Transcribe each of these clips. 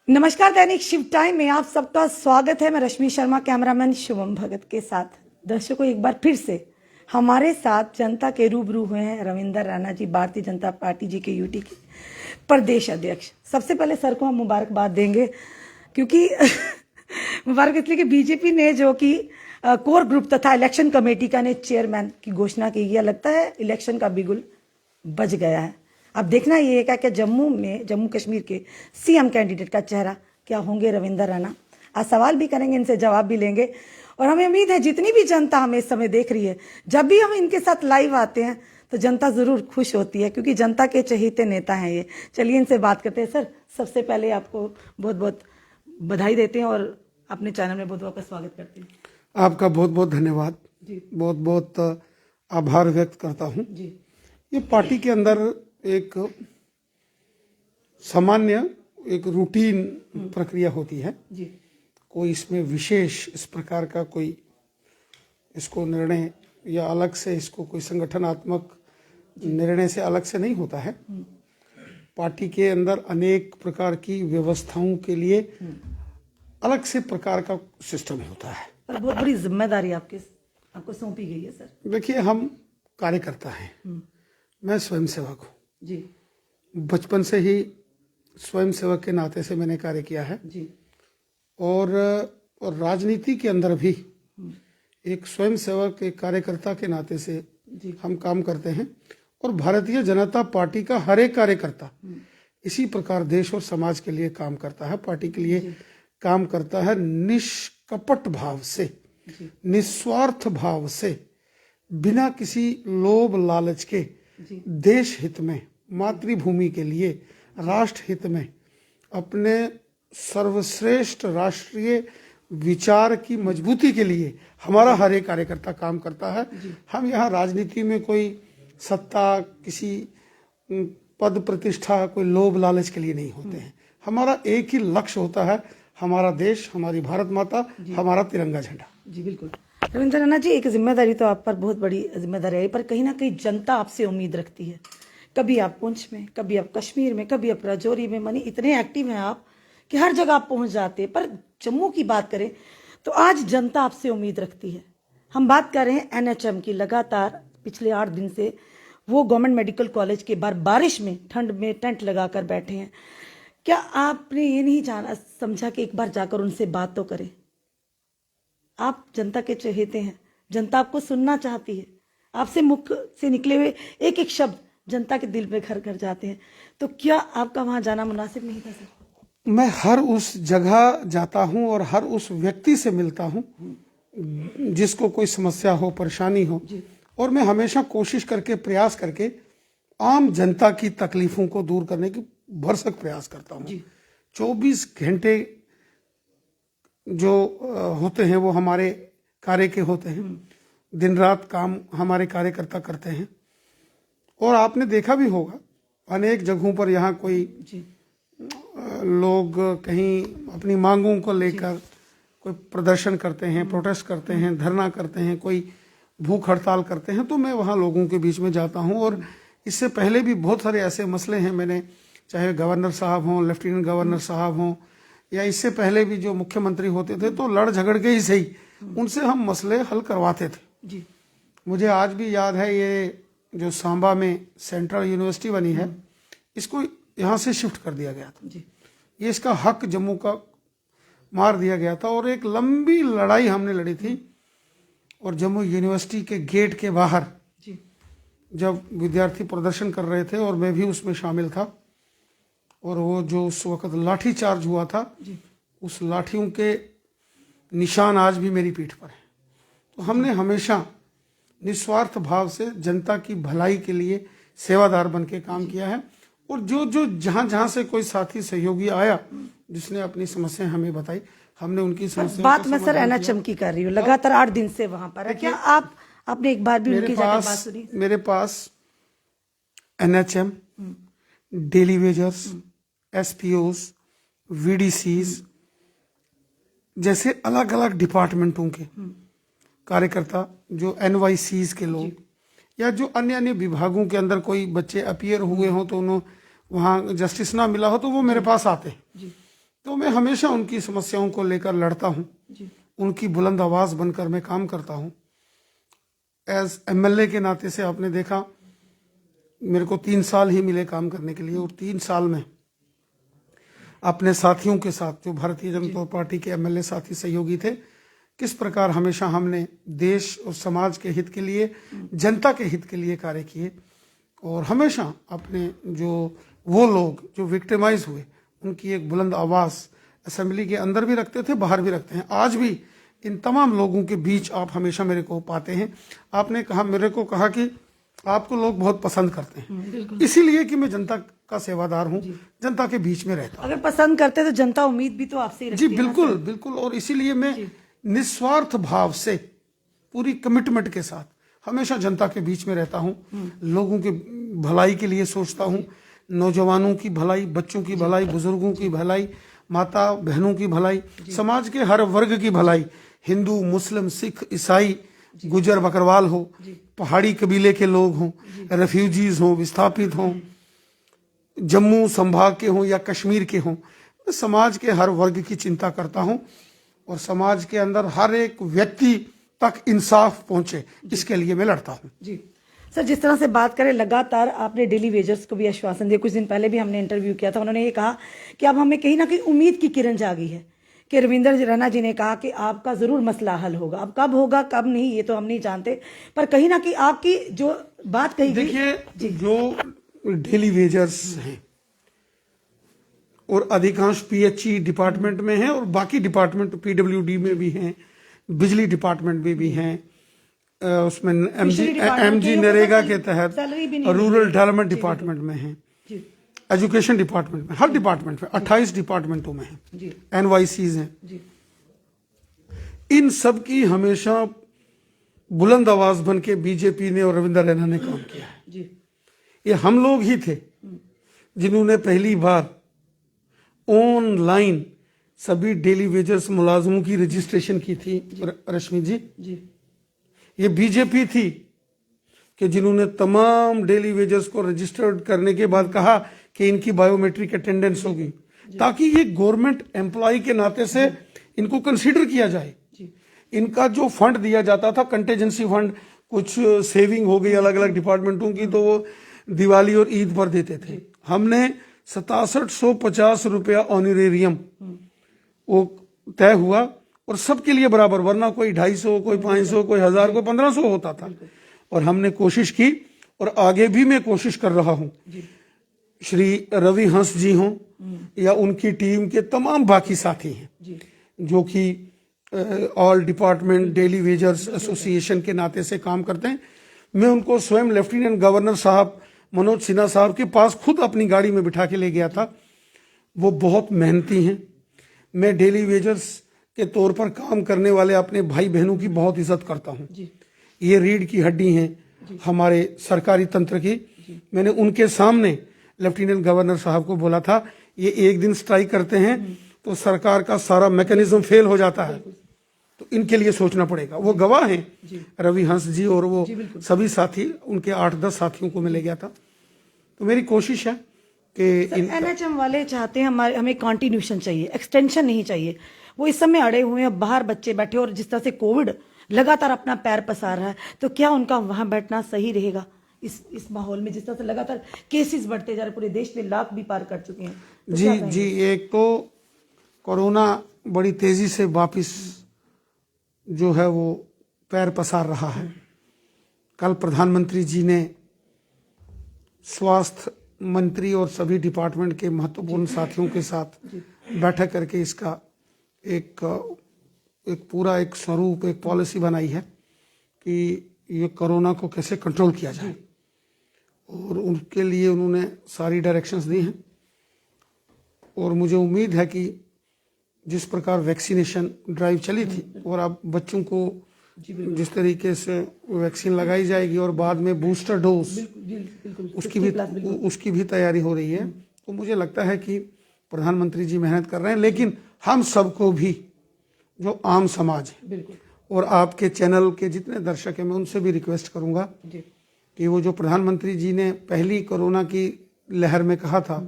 नमस्कार, दैनिक शिव टाइम में आप सबका स्वागत है। मैं रश्मि शर्मा, कैमरामैन शुभम भगत के साथ। दर्शकों, एक बार फिर से हमारे साथ जनता के रूबरू हुए हैं रविंदर राणा जी, भारतीय जनता पार्टी जी के यूटी के प्रदेश अध्यक्ष। सबसे पहले सर को हम मुबारकबाद देंगे, क्योंकि मुबारक इसलिए कि बीजेपी ने जो कि कोर ग्रुप तथा इलेक्शन कमेटी का ने चेयरमैन की घोषणा की है। लगता है इलेक्शन का बिगुल बज गया है। अब देखना ये है कि जम्मू कश्मीर के सीएम कैंडिडेट का चेहरा क्या होंगे रविंदर राणा। आज सवाल भी करेंगे, इनसे जवाब भी लेंगे, और हमें उम्मीद है जितनी भी जनता हमें इस समय देख रही है, जब भी हम इनके साथ लाइव आते हैं तो जनता जरूर खुश होती है, क्योंकि जनता के चहेते नेता हैं ये। चलिए इनसे बात करते हैं। सर, सबसे पहले आपको बहुत बहुत बधाई देते हैं और अपने चैनल में बहुत बहुत स्वागत करते हैं। आपका बहुत बहुत धन्यवाद जी, बहुत बहुत आभार व्यक्त करता हूँ जी। ये पार्टी के अंदर एक सामान्य एक रूटीन प्रक्रिया होती है जी। कोई इसमें विशेष इस प्रकार का कोई इसको निर्णय या अलग से इसको कोई संगठनात्मक निर्णय से अलग से नहीं होता है। पार्टी के अंदर अनेक प्रकार की व्यवस्थाओं के लिए अलग से प्रकार का सिस्टम होता है। पर बहुत बड़ी जिम्मेदारी आपको सौंपी गई है सर। देखिए, हम कार्यकर्ता हैं, मैं स्वयंसेवक हूँ जी। बचपन से ही स्वयंसेवक के नाते से मैंने कार्य किया है जी। और राजनीति के अंदर भी एक स्वयंसेवक, एक कार्यकर्ता के नाते से हम काम करते हैं। और भारतीय जनता पार्टी का हर एक कार्यकर्ता इसी प्रकार देश और समाज के लिए काम करता है, पार्टी के लिए काम करता है, निष्कपट भाव से, निस्वार्थ भाव से, बिना किसी लोभ लालच के, देश हित में, मातृभूमि के लिए, राष्ट्र हित में, अपने सर्वश्रेष्ठ राष्ट्रीय विचार की मजबूती के लिए हमारा हर एक कार्यकर्ता काम करता है। हम यहाँ राजनीति में कोई सत्ता, किसी पद प्रतिष्ठा, कोई लोभ लालच के लिए नहीं होते हैं। हमारा एक ही लक्ष्य होता है, हमारा देश, हमारी भारत माता, हमारा तिरंगा झंडा। जी बिल्कुल। रविंद्र राणा जी, एक जिम्मेदारी तो आप पर बहुत बड़ी जिम्मेदारी है, पर कहीं ना कहीं जनता आपसे उम्मीद रखती है। कभी आप पुंछ में, कभी आप कश्मीर में, कभी आप राजौरी में, मनी इतने एक्टिव हैं आप कि हर जगह आप पहुंच जाते हैं। पर जम्मू की बात करें तो आज जनता आपसे उम्मीद रखती है। हम बात कर रहे हैं एनएचएम की। लगातार पिछले 8 दिन से वो गवर्नमेंट मेडिकल कॉलेज के बाहर बारिश में, ठंड में टेंट लगाकर बैठे हैं। क्या आपने ये नहीं जाना समझा कि एक बार जाकर उनसे बात तो करें? आप जनता के चहेते हैं, जनता आपको सुनना चाहती है। आपसे मुख से निकले हुए एक एक शब्द जनता के दिल में घर घर जाते हैं। तो क्या आपका वहां जाना मुनासिब नहीं था सर? मैं हर उस जगह जाता हूं और हर उस व्यक्ति से मिलता हूं जिसको कोई समस्या हो, परेशानी हो, और मैं हमेशा कोशिश करके, प्रयास करके आम जनता की तकलीफों को दूर करने की भरसक प्रयास करता हूं। 24 घंटे जो होते हैं वो हमारे कार्य के होते हैं। दिन रात काम हमारे कार्यकर्ता करते हैं। और आपने देखा भी होगा अनेक जगहों पर यहाँ कोई लोग कहीं अपनी मांगों को लेकर कोई प्रदर्शन करते हैं, प्रोटेस्ट करते हैं, धरना करते हैं, कोई भूख हड़ताल करते हैं, तो मैं वहाँ लोगों के बीच में जाता हूँ। और इससे पहले भी बहुत सारे ऐसे मसले हैं, मैंने चाहे गवर्नर साहब हों, लेफ्टिनेंट गवर्नर साहब हों, या इससे पहले भी जो मुख्यमंत्री होते थे, तो लड़ झगड़ के ही सही उनसे हम मसले हल करवाते थे। मुझे आज भी याद है, ये जो सांबा में सेंट्रल यूनिवर्सिटी बनी है, इसको यहाँ से शिफ्ट कर दिया गया था। ये इसका हक जम्मू का मार दिया गया था और एक लंबी लड़ाई हमने लड़ी थी। और जम्मू यूनिवर्सिटी के गेट के बाहर जब विद्यार्थी प्रदर्शन कर रहे थे, और मैं भी उसमें शामिल था, और वो जो उस वक्त लाठी चार्ज हुआ था, उस लाठियों के निशान आज भी मेरी पीठ पर है। तो हमने हमेशा निस्वार्थ भाव से जनता की भलाई के लिए सेवादार बन के काम किया है। और जो जहां से कोई साथी सहयोगी आया जिसने अपनी समस्या हमें बताई, हमने उनकी समस्या बात मैं सर एनएचएम की कर रही हूँ। लगातार 8 दिन से वहां पर है। क्या आपने एक बार भी उनकी जाकर बात सुनी? मेरे पास एनएचएम, डेली वेजर्स, एसपीओस, वीडीसीज जैसे अलग अलग डिपार्टमेंटों के कार्यकर्ता, जो एनवाईसीज के लोग, या जो अन्य अन्य विभागों के अंदर कोई बच्चे अपीयर हुए हों तो वहाँ जस्टिस ना मिला हो तो वो मेरे पास आते हैं। जी तो मैं हमेशा उनकी समस्याओं को लेकर लड़ता हूँ, जी उनकी बुलंद आवाज बनकर मैं काम करता हूँ। एज एमएलए के नाते से आपने देखा मेरे को 3 साल ही मिले काम करने के लिए, और 3 साल में अपने साथियों के साथ जो भारतीय जनता पार्टी के एमएलए साथी सहयोगी थे, किस प्रकार हमेशा हमने देश और समाज के हित के लिए, जनता के हित के लिए कार्य किए, और हमेशा अपने जो वो लोग जो विक्टिमाइज हुए उनकी एक बुलंद आवाज असेंबली के अंदर भी रखते थे, बाहर भी रखते हैं। आज भी इन तमाम लोगों के बीच आप हमेशा मेरे को पाते हैं। आपने कहा, मेरे को कहा कि आपको लोग बहुत पसंद करते हैं, इसीलिए कि मैं जनता का सेवादार हूं, जनता के बीच में रहता हूं। अगर पसंद करते तो जनता उम्मीद भी तो आपसे ही रखती जी बिल्कुल बिल्कुल, और इसीलिए मैं निस्वार्थ भाव से पूरी कमिटमेंट के साथ हमेशा जनता के बीच में रहता हूं, लोगों के भलाई के लिए सोचता हूं, नौजवानों की भलाई, बच्चों की भलाई, बुजुर्गों की भलाई, माता बहनों की भलाई, समाज के हर वर्ग की भलाई, हिंदू मुस्लिम सिख ईसाई, गुजर बकरवाल हो, पहाड़ी कबीले के लोग हों, रेफ्यूजीज हों, विस्थापित हों, जम्मू संभाग के हों या कश्मीर के हों, मैं समाज के हर वर्ग की चिंता करता हूं, और समाज के अंदर हर एक व्यक्ति तक इंसाफ पहुंचे, इसके लिए मैं लड़ता हूं। जी सर, जिस तरह से बात करें, लगातार आपने डेली वेजर्स को भी आश्वासन दिया। कुछ दिन पहले भी हमने इंटरव्यू किया था, उन्होंने ये कहा कि अब हमें कहीं ना कहीं उम्मीद की किरण जागी है, कि रविंदर रैना जी ने कहा कि आपका जरूर मसला हल होगा। अब कब होगा कब नहीं ये तो हम नहीं जानते, पर कहीं ना कहीं आपकी जो बात कही गई। देखिए, जो डेली वेजर्स हैं और अधिकांश पीएचई डिपार्टमेंट में हैं, और बाकी डिपार्टमेंट पीडब्ल्यूडी में भी हैं, बिजली डिपार्टमेंट में भी हैं, उसमें एमजी नरेगा के तहत रूरल डेवलपमेंट डिपार्टमेंट में हैं, एजुकेशन डिपार्टमेंट में, हर डिपार्टमेंट में 28 डिपार्टमेंटों में हैं, एनवाईसीज हैं। इन सब की हमेशा बुलंद आवाज बन के बीजेपी ने और रविंदर रैना ने काम किया है। ये हम लोग ही थे जिन्होंने पहली बार ऑनलाइन सभी डेली वेजर्स मुलाजमों की रजिस्ट्रेशन की थी। रश्मि जी, ये बीजेपी थी कि जिन्होंने तमाम डेली वेजर्स को रजिस्टर्ड करने के बाद कहा कि इनकी बायोमेट्रिक अटेंडेंस होगी, ताकि ये गवर्नमेंट एम्प्लॉय के नाते से इनको कंसीडर किया जाए। इनका जो फंड दिया जाता था, कंटेजेंसी फंड, कुछ सेविंग हो गई अलग अलग डिपार्टमेंटों की, तो वो दिवाली और ईद पर देते थे। हमने 6750 रुपया ऑनरेरियम वो तय हुआ, और सबके लिए बराबर, वरना कोई 250, कोई 500, कोई 1000, कोई 1500 होता था। और हमने कोशिश की, और आगे भी मैं कोशिश कर रहा हूं। श्री रवि हंस जी हों या उनकी टीम के तमाम बाकी साथी हैं जो कि all department daily wagers association के नाते से काम करते हैं, मैं उनको स्वयं लेफ्टिनेंट गवर्नर साहब मनोज सिन्हा साहब के पास खुद अपनी गाड़ी में बिठा के ले गया था। वो बहुत मेहनती हैं। मैं डेली वेजर्स के तौर पर काम करने वाले अपने भाई बहनों की बहुत इज्जत करता हूं। ये रीढ़ की हड्डी हैं हमारे सरकारी तंत्र की। मैंने उनके सामने लेफ्टिनेंट गवर्नर साहब को बोला था, ये एक दिन स्ट्राइक करते हैं तो सरकार का सारा मैकेनिज्म फेल हो जाता है, तो इनके लिए सोचना पड़ेगा। वो गवाह हैं, रवि हंस जी और वो सभी साथी, उनके 8-10 साथियों को मैं ले गया था। तो मेरी कोशिश है कि एनएचएम वाले चाहते हैं हमें कंटिन्यूशन चाहिए, एक्सटेंशन नहीं चाहिए। वो इस समय अड़े हुए हैं, बाहर बच्चे बैठे, और जिस तरह से कोविड लगातार अपना पैर पसार रहा है, तो क्या उनका वहां बैठना सही रहेगा इस माहौल में, जिस तरह से लगातार केसेस बढ़ते जा रहे, पूरे देश में लाख भी पार कर चुके हैं? तो जी, एक तो कोरोना बड़ी तेजी से वापिस जो है वो पैर पसार रहा है। कल प्रधानमंत्री जी ने स्वास्थ्य मंत्री और सभी डिपार्टमेंट के महत्वपूर्ण साथियों के साथ बैठक करके इसका एक पूरा एक स्वरूप, एक पॉलिसी बनाई है कि ये कोरोना को कैसे कंट्रोल किया जाए, और उनके लिए उन्होंने सारी डायरेक्शंस दी हैं। और मुझे उम्मीद है कि जिस प्रकार वैक्सीनेशन ड्राइव चली थी, और अब बच्चों को जिस तरीके से वैक्सीन लगाई जाएगी और बाद में बूस्टर डोज उसकी भी तैयारी हो रही है, तो मुझे लगता है कि प्रधानमंत्री जी मेहनत कर रहे हैं। लेकिन हम सबको भी, जो आम समाज है और आपके चैनल के जितने दर्शक हैं, मैं उनसे भी रिक्वेस्ट करूंगा कि वो जो प्रधानमंत्री जी ने पहली कोरोना की लहर में कहा था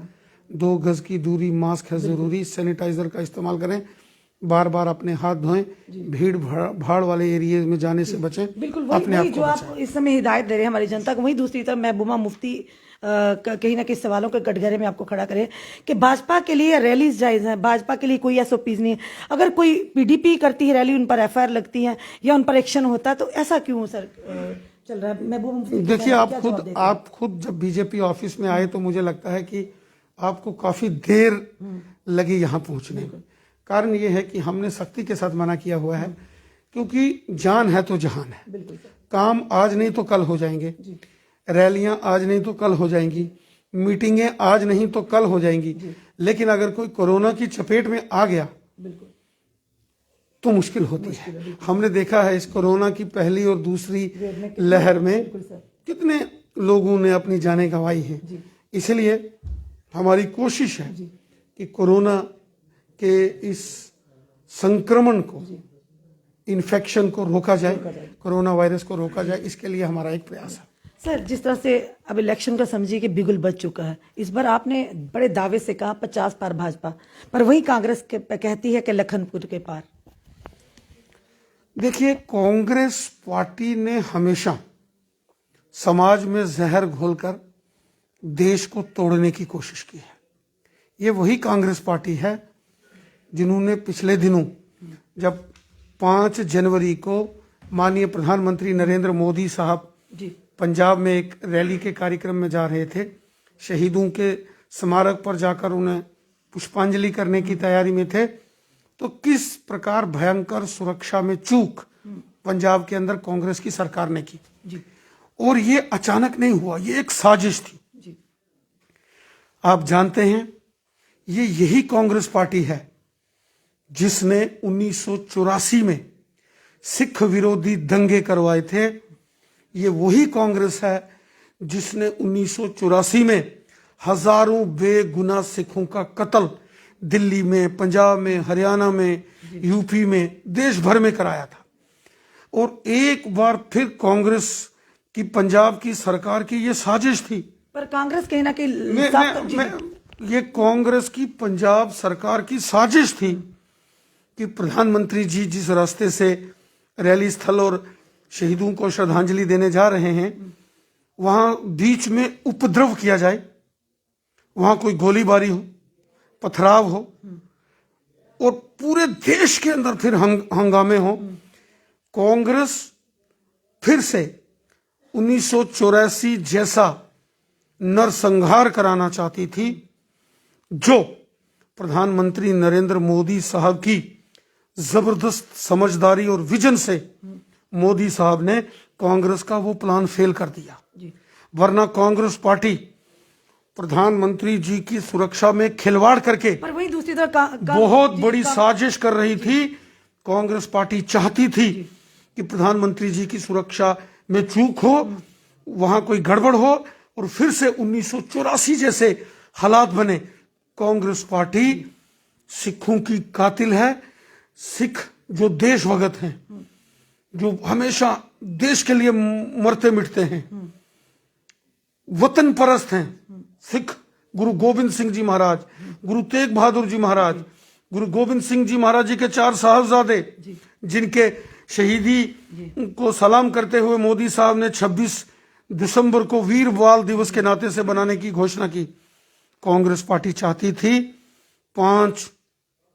2 गज की दूरी, मास्क है जरूरी, सैनिटाइजर का इस्तेमाल करें, बार बार अपने हाथ धोएं, भीड़ भाड़ वाले एरिया में जाने से बचें, बिल्कुल वही जो आप इस समय हिदायत दे रहे हैं हमारी जनता को। वहीं दूसरी तरफ महबूबा मुफ्ती कहीं ना कहीं सवालों के कटघरे में आपको खड़ा करे कि भाजपा के लिए रैलीज जायज हैं, भाजपा के लिए कोई एसओपीज नहीं है, अगर कोई पीडीपी करती है रैली, उन पर एफआईआर लगती है या उन पर एक्शन होता है, तो ऐसा क्यों सर चल रहा है? महबूबा मुफ्ती देखिए, आप खुद जब बीजेपी ऑफिस में आए तो मुझे लगता है कि आपको काफी देर लगी यहाँ पहुंचने में। कारण ये है कि हमने सख्ती के साथ मना किया हुआ है, क्योंकि जान है तो जहान है। काम आज नहीं तो कल हो जाएंगे, रैलियां आज नहीं तो कल हो जाएंगी, मीटिंगें आज नहीं तो कल हो जाएंगी, लेकिन अगर कोई कोरोना की चपेट में आ गया तो मुश्किल होती है। हमने देखा है इस कोरोना की पहली और दूसरी लहर में कितने लोगों ने अपनी जानें गंवाई हैं। इसलिए हमारी कोशिश है कि कोरोना के इस संक्रमण को, इन्फेक्शन को रोका जाए, कोरोना वायरस को रोका जाए, इसके लिए हमारा एक प्रयास है। सर, जिस तरह से अब इलेक्शन का समझिए कि बिगुल बज चुका है, इस बार आपने बड़े दावे से कहा 50 पार भाजपा, पर वही कांग्रेस कहती है कि लखनपुर के पार। देखिए, कांग्रेस पार्टी ने हमेशा समाज में जहर घोलकर देश को तोड़ने की कोशिश की है। ये वही कांग्रेस पार्टी है जिन्होंने पिछले दिनों जब 5 जनवरी को माननीय प्रधानमंत्री नरेंद्र मोदी साहब पंजाब में एक रैली के कार्यक्रम में जा रहे थे, शहीदों के स्मारक पर जाकर उन्हें पुष्पांजलि करने की तैयारी में थे, तो किस प्रकार भयंकर सुरक्षा में चूक पंजाब के अंदर कांग्रेस की सरकार ने की। और ये अचानक नहीं हुआ, ये एक साजिश थी। आप जानते हैं, ये यही कांग्रेस पार्टी है जिसने 1984 में सिख विरोधी दंगे करवाए थे। ये वही कांग्रेस है जिसने 1984 में हजारों बेगुनाह सिखों का कत्ल दिल्ली में, पंजाब में, हरियाणा में, यूपी में, देश भर में कराया था। और एक बार फिर कांग्रेस की पंजाब की सरकार की ये साजिश थी। पर कांग्रेस कहीं ना कहीं ये कांग्रेस की पंजाब सरकार की साजिश थी कि प्रधानमंत्री जी जिस रास्ते से रैली स्थल और शहीदों को श्रद्धांजलि देने जा रहे हैं, वहां बीच में उपद्रव किया जाए, वहां कोई गोलीबारी हो, पथराव हो और पूरे देश के अंदर फिर हंगामे हो। कांग्रेस फिर से 1984 जैसा नरसंहार कराना चाहती थी, जो प्रधानमंत्री नरेंद्र मोदी साहब की जबरदस्त समझदारी और विजन से मोदी साहब ने कांग्रेस का वो प्लान फेल कर दिया। वरना कांग्रेस पार्टी प्रधानमंत्री जी की सुरक्षा में खिलवाड़ करके पर वही दूसरी तरफ बहुत बड़ी साजिश कर रही थी। कांग्रेस पार्टी चाहती थी कि प्रधानमंत्री जी की सुरक्षा में चूक हो, वहां कोई गड़बड़ हो और फिर से 1984 जैसे हालात बने। कांग्रेस पार्टी सिखों की कातिल है। सिख जो देशभगत हैं, जो हमेशा देश के लिए मरते मिटते हैं, वतन परस्त हैं। सिख गुरु गोविंद सिंह जी महाराज, गुरु तेग बहादुर जी महाराज, गुरु गोविंद सिंह जी महाराज जी के 4 साहबजादे, जिनके शहीदी को सलाम करते हुए मोदी साहब ने 26 दिसंबर को वीर बाल दिवस के नाते से बनाने की घोषणा की। कांग्रेस पार्टी चाहती थी 5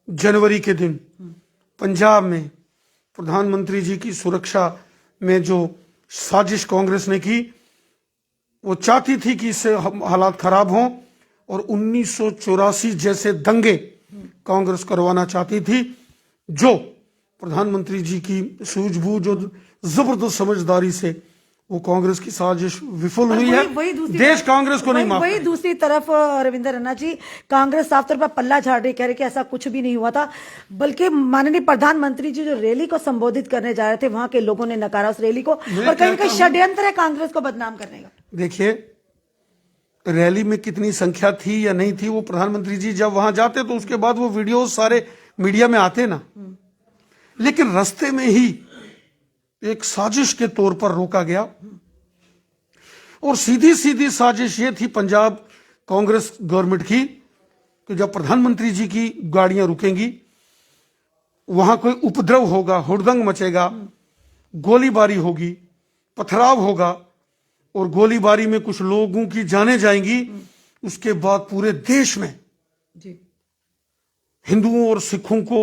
जनवरी के दिन पंजाब में प्रधानमंत्री जी की सुरक्षा में जो साजिश कांग्रेस ने की, वो चाहती थी कि इससे हालात खराब हों और 1984 जैसे दंगे कांग्रेस करवाना चाहती थी, जो प्रधानमंत्री जी की सूझबूझ और जबरदस्त समझदारी से वो कांग्रेस की साजिश विफल हुई है। देश कांग्रेस को नहीं माफ। वही दूसरी तरफ रविंदर रन्ना जी, कांग्रेस साफ तौर पर पल्ला झाड़ रही, कह रहे कि ऐसा कुछ भी नहीं हुआ था, बल्कि माननीय प्रधानमंत्री जी जो रैली को संबोधित करने जा रहे थे, वहां के लोगों ने नकारा उस रैली को और कहीं कहीं षड्यंत्र है कांग्रेस को बदनाम करने का। देखिए, रैली में कितनी संख्या थी या नहीं थी, वो प्रधानमंत्री जी जब वहां जाते तो उसके बाद वो वीडियो सारे मीडिया में आते ना, लेकिन रास्ते में ही एक साजिश के तौर पर रोका गया। और सीधी सीधी साजिश ये थी पंजाब कांग्रेस गवर्नमेंट की कि जब प्रधानमंत्री जी की गाड़ियां रुकेंगी, वहां कोई उपद्रव होगा, हुड़दंग मचेगा, गोलीबारी होगी, पथराव होगा और गोलीबारी में कुछ लोगों की जानें जाएंगी, उसके बाद पूरे देश में जी हिंदुओं और सिखों को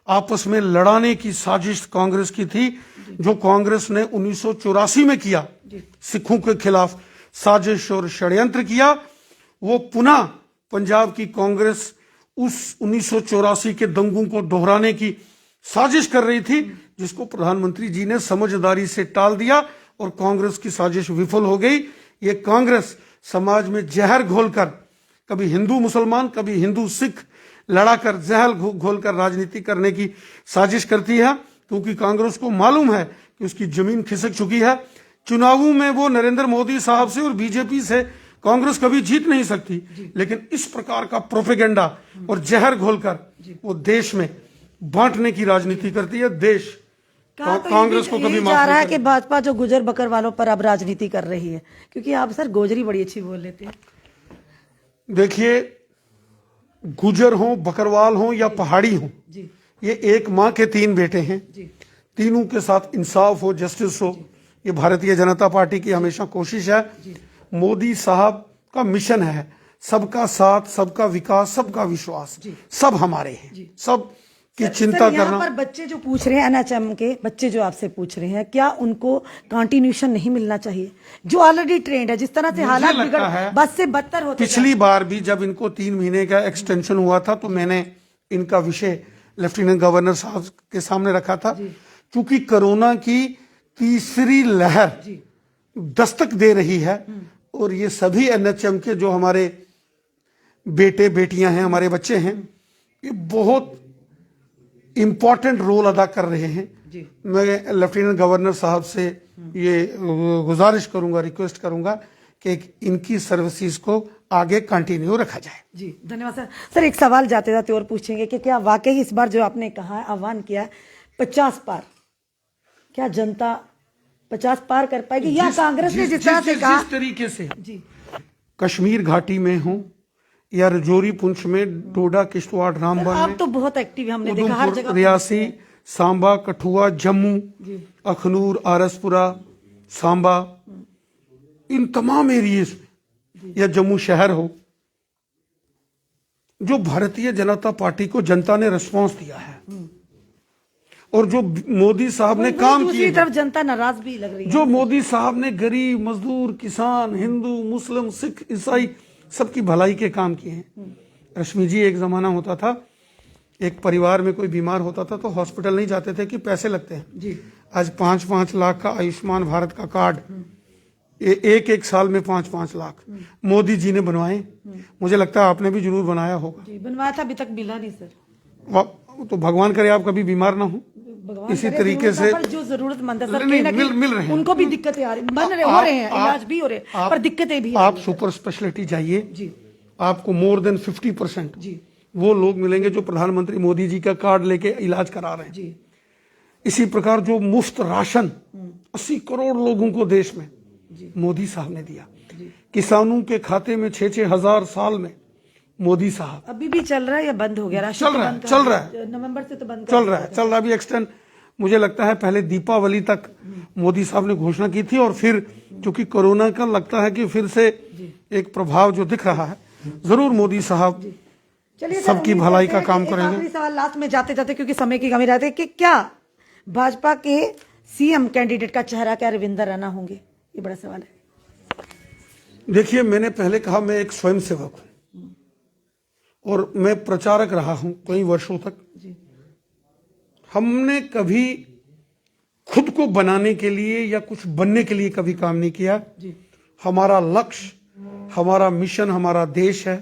आपस में लड़ाने की साजिश कांग्रेस की थी, जो कांग्रेस ने 1984 में किया, सिखों के खिलाफ साजिश और षड्यंत्र किया। वो पुनः पंजाब की कांग्रेस उस 1984 के दंगों को दोहराने की साजिश कर रही थी, जिसको प्रधानमंत्री जी ने समझदारी से टाल दिया और कांग्रेस की साजिश विफल हो गई। ये कांग्रेस समाज में जहर घोलकर, कभी हिंदू मुसलमान, कभी हिंदू सिख लड़ाकर जहर घोलकर राजनीति करने की साजिश करती है, क्योंकि कांग्रेस को मालूम है कि उसकी जमीन खिसक चुकी है। चुनावों में वो नरेंद्र मोदी साहब से और बीजेपी से कांग्रेस कभी जीत नहीं सकती, लेकिन इस प्रकार का प्रोपेगेंडा और जहर घोलकर वो देश में बांटने की राजनीति करती है। देश कांग्रेस को कभी जा रहा है कि भाजपा जो गुजर बकर वालों पर अब राजनीति कर रही है, क्योंकि आप सर गोजरी बड़ी अच्छी बोल लेते हैं। देखिए, गुजर हो, बकरवाल हो या पहाड़ी हो, ये एक माँ के तीन बेटे हैं, तीनों के साथ इंसाफ हो, जस्टिस हो, ये भारतीय जनता पार्टी की हमेशा कोशिश है। मोदी साहब का मिशन है सबका साथ, सबका विकास, सबका विश्वास, सब हमारे हैं, सब की चिंता करना। पर बच्चे जो पूछ रहे हैं, एनएचएम के बच्चे जो आपसे पूछ रहे हैं, क्या उनको कंटिन्यूशन नहीं मिलना चाहिए? जो ऑलरेडी ट्रेंड है, जिस तरह से हालात बिगड़ बद से बदतर होते, पिछली बार भी जब इनको 3 महीने का एक्सटेंशन हुआ था, तो मैंने इनका विषय लेफ्टिनेंट गवर्नर साहब के सामने रखा था। क्योंकि कोरोना की तीसरी लहर दस्तक दे रही है और ये सभी एनएचएम के जो हमारे बेटे बेटियां हैं, हमारे बच्चे हैं, ये बहुत इंपॉर्टेंट रोल अदा कर रहे हैं। मैं लेफ्टिनेंट गवर्नर साहब से ये गुजारिश करूंगा, रिक्वेस्ट करूंगा कि इनकी सर्विसेज को आगे कंटिन्यू रखा जाए। जी धन्यवाद सर। सर एक सवाल जाते जाते और पूछेंगे कि क्या वाकई इस बार जो आपने कहा है, आह्वान किया है 50 पार, क्या जनता 50 पार कर पाएगी या कांग्रेस ने जिस तरह से कहा, जिस तरीके से कश्मीर घाटी में हो या रजौरी, पुंछ में, डोडा, किश्तवाड़, रामबन आप में, तो बहुत एक्टिव है, हमने देखा हर जगह, रियासी, सांबा, कठुआ, जम्मू, अखनूर, आरसपुरा, सांबा, इन तमाम एरियाज में, या जम्मू शहर हो, जो भारतीय जनता पार्टी को जनता ने रिस्पांस दिया है और जो मोदी साहब ने काम किए, दूसरी तरफ जनता नाराज भी लग रही है। जो मोदी साहब ने गरीब, मजदूर, किसान, हिंदू, मुस्लिम, सिख, ईसाई सबकी भलाई के काम किए हैं। रश्मि जी, एक जमाना होता था, एक परिवार में कोई बीमार होता था तो हॉस्पिटल नहीं जाते थे कि पैसे लगते हैं। आज 5-5 लाख का आयुष्मान भारत का कार्ड, एक साल में 5-5 लाख मोदी जी ने बनवाए। मुझे लगता है आपने भी जरूर बनाया होगा। बनवाया था, अभी तक मिला नहीं सर। तो भगवान करे आप कभी बीमार ना हो। इसी तरीके से जो जरूरतमंद है सर, मिल रहे हैं, उनको भी दिक्कतें आ रही, बन रहे, हो रहे हैं, इलाज भी हो रहे हैं, पर दिक्कतें भी। आप सुपर स्पेशलिटी जाइए, आपको मोर देन 50% वो लोग मिलेंगे जो प्रधानमंत्री मोदी जी का कार्ड लेके इलाज करा रहे हैं। इसी प्रकार जो मुफ्त राशन 80 करोड़ लोगों को देश में मोदी साहब ने दिया, किसानों के खाते में 6-6 हजार साल में मोदी साहब। अभी भी चल रहा है या बंद हो गया? चल रहा है, नवंबर से तो बंद चल रहा है, अभी एक्सटेंड, मुझे लगता है पहले दीपावली तक मोदी साहब ने घोषणा की थी और फिर क्योंकि कोरोना का लगता है कि फिर से एक प्रभाव जो दिख रहा है, जरूर मोदी साहब सबकी भलाई का काम करेंगे। आखिरी सवाल लास्ट में जाते जाते, क्योंकि समय की कमी रहती है, कि क्या भाजपा के सीएम कैंडिडेट का चेहरा क्या रविंदर रैना होंगे? ये बड़ा सवाल है। देखिए, मैंने पहले कहा मैं एक स्वयंसेवक हूं और मैं प्रचारक रहा हूं कई वर्षों तक। हमने कभी खुद को बनाने के लिए या कुछ बनने के लिए कभी काम नहीं किया। हमारा लक्ष्य, हमारा मिशन, हमारा देश है,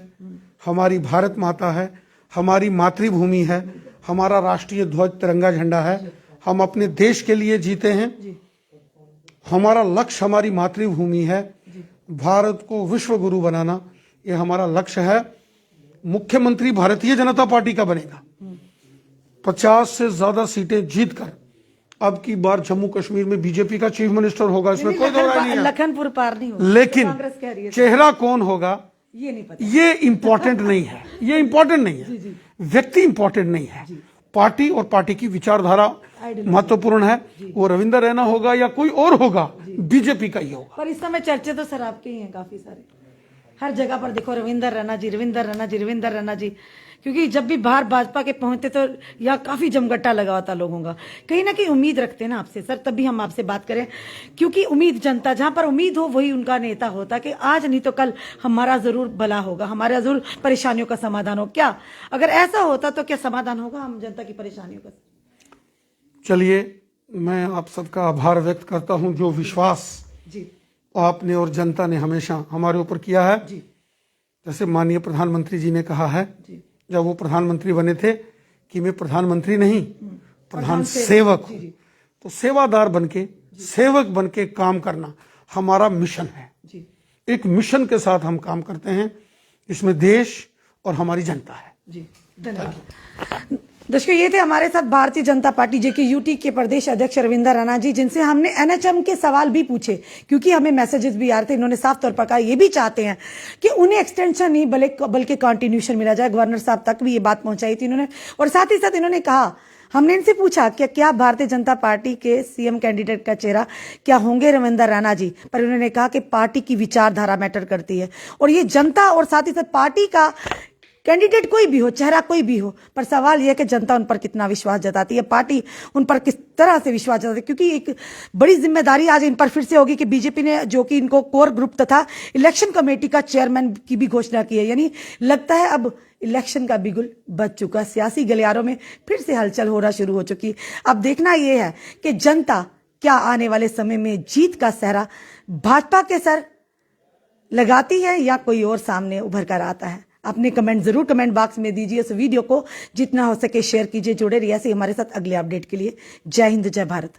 हमारी भारत माता है, हमारी मातृभूमि है, हमारा राष्ट्रीय ध्वज तिरंगा झंडा है। हम अपने देश के लिए जीते हैं। हमारा लक्ष्य हमारी मातृभूमि है, भारत को विश्व गुरु बनाना, ये हमारा लक्ष्य है। मुख्यमंत्री भारतीय जनता पार्टी का बनेगा, 50 से ज्यादा सीटें जीतकर अब की बार जम्मू कश्मीर में बीजेपी का चीफ मिनिस्टर होगा, इसमें कोई दो राय नहीं है। लखनपुर पार नहीं होगा, लेकिन कांग्रेस कह रही है। चेहरा कौन होगा ये नहीं पता। ये इंपॉर्टेंट नहीं है, ये इंपॉर्टेंट नहीं है, व्यक्ति इंपॉर्टेंट नहीं है, पार्टी और पार्टी की विचारधारा महत्वपूर्ण है। वो रविंदर रैना होगा या कोई और होगा, बीजेपी का ही होगा। पर इस समय चर्चे तो सर आपके ही हैं काफी सारे, हर जगह पर देखो रविंदर रैना जी, रविंदर रैना जी, रविंदर रैना जी, क्योंकि जब भी बाहर भाजपा के पहुंचते तो यहाँ काफी जमघटा लगा होता लोगों का। कहीं ना कहीं उम्मीद रखते हैं ना आपसे सर, तभी हम आपसे बात करें, क्योंकि उम्मीद जनता, जहां पर उम्मीद हो वही उनका नेता होता, कि आज नहीं तो कल हमारा जरूर भला होगा, हमारा जरूर परेशानियों का समाधान हो। क्या अगर ऐसा होता तो क्या समाधान होगा हम जनता की परेशानियों का? चलिए, मैं आप सबका आभार व्यक्त करता हूं, जो विश्वास जी आपने और जनता ने हमेशा हमारे ऊपर किया है। जी जैसे माननीय प्रधानमंत्री जी ने कहा है, जी जब वो प्रधानमंत्री बने थे, कि मैं प्रधानमंत्री नहीं, प्रधान सेवक हूं। तो सेवादार बनके, सेवक बनके काम करना हमारा मिशन है। जी एक मिशन के साथ हम काम करते हैं, इसमें देश और हमारी जनता है। जी, धन्यवाद। दर्शकों, ये थे हमारे साथ भारतीय जनता पार्टी जेकेयूटी के प्रदेश अध्यक्ष रविंदर रैना जी, जिनसे हमने एनएचएम के सवाल भी पूछे, क्योंकि हमें मैसेजेस भी आ रहे थे। इन्होंने साफ तौर पर कहा ये भी चाहते हैं कि उन्हें एक्सटेंशन नहीं बल्कि कंटिन्यूशन मिला जाए। गवर्नर साहब तक भी ये बात पहुंचाई थी इन्होंने, और साथ ही साथ इन्होंने कहा, हमने इनसे पूछा कि क्या भारतीय जनता पार्टी के सीएम कैंडिडेट का चेहरा क्या होंगे रविंदर रैना जी, पर उन्होंने कहा कि पार्टी की विचारधारा मैटर करती है, और ये जनता और साथ ही साथ पार्टी का कैंडिडेट कोई भी हो, चेहरा कोई भी हो, पर सवाल यह है कि जनता उन पर कितना विश्वास जताती है, पार्टी उन पर किस तरह से विश्वास जताती है। क्योंकि एक बड़ी जिम्मेदारी आज इन पर फिर से होगी कि बीजेपी ने, जो कि इनको कोर ग्रुप तथा इलेक्शन कमेटी का चेयरमैन की भी घोषणा की है, यानी लगता है अब इलेक्शन का बिगुल बज चुका, सियासी गलियारों में फिर से हलचल होना शुरू हो चुकी। अब देखना यह है कि जनता क्या आने वाले समय में जीत का सेहरा भाजपा के सर लगाती है या कोई और सामने उभर कर आता है। अपने कमेंट जरूर कमेंट बॉक्स में दीजिए। इस वीडियो को जितना हो सके शेयर कीजिए। जुड़े रहिए ऐसे हमारे साथ अगले अपडेट के लिए। जय हिंद, जय भारत।